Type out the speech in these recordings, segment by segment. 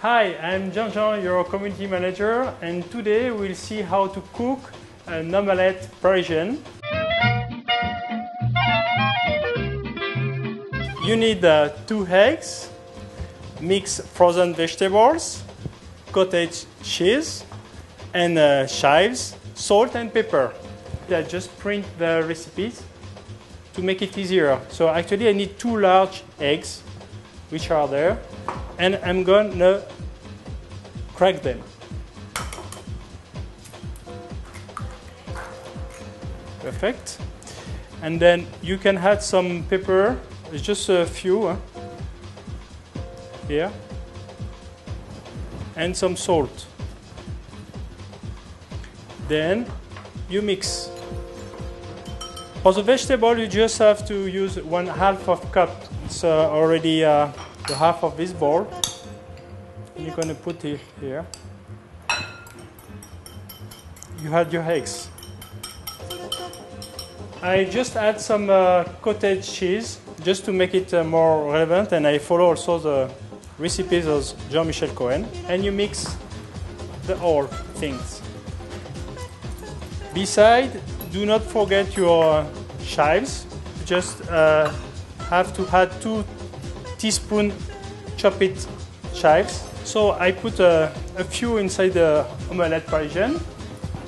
Hi, I'm Jean-Jean, your community manager, and today we'll see how to cook an omelette Parisienne. You need 2 eggs, mixed frozen vegetables, cottage cheese, and chives, salt and pepper. I just print the recipes to make it easier. So actually I need 2 large eggs, which are there, and I'm gonna crack them. Perfect. And then you can add some pepper, just a few here, and some salt. Then you mix. For the vegetable, you just have to use 1/2 of cup. It's already the half of this bowl. And you're going to put it here. You add your eggs. I just add some cottage cheese just to make it more relevant, and I follow also the recipes of Jean-Michel Cohen. And you mix the whole things. Beside, do not forget your chives. Just have to add 2 teaspoons chopped chives. So I put a few inside the Omelette Parisienne,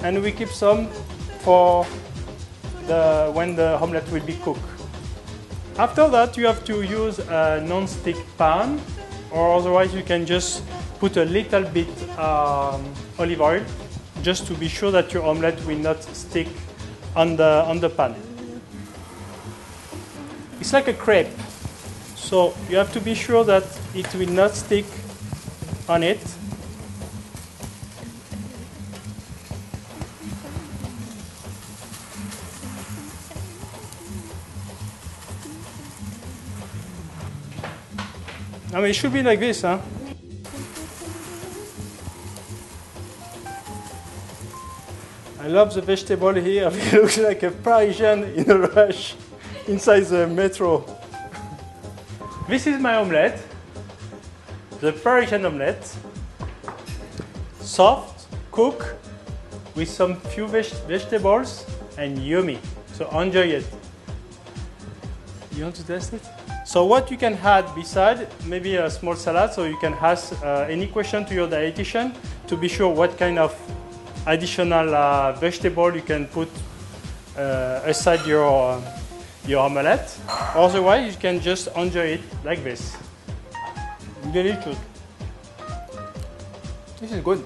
and we keep some for when the omelette will be cooked. After that, you have to use a non-stick pan, or otherwise you can just put a little bit olive oil, just to be sure that your omelette will not stick on the pan. It's like a crepe, so you have to be sure that it will not stick on it. I mean, it should be like this, huh? I love the vegetable here. It looks like a Parisian in a rush inside the metro. This is my omelette, the Parisian omelette. Soft, cooked, with some few vegetables, and yummy. So enjoy it. You want to test it? So what you can add beside, maybe a small salad, so you can ask any question to your dietitian to be sure what kind of additional vegetable you can put aside your omelette. Otherwise, you can just enjoy it like this. Delicious. This is good.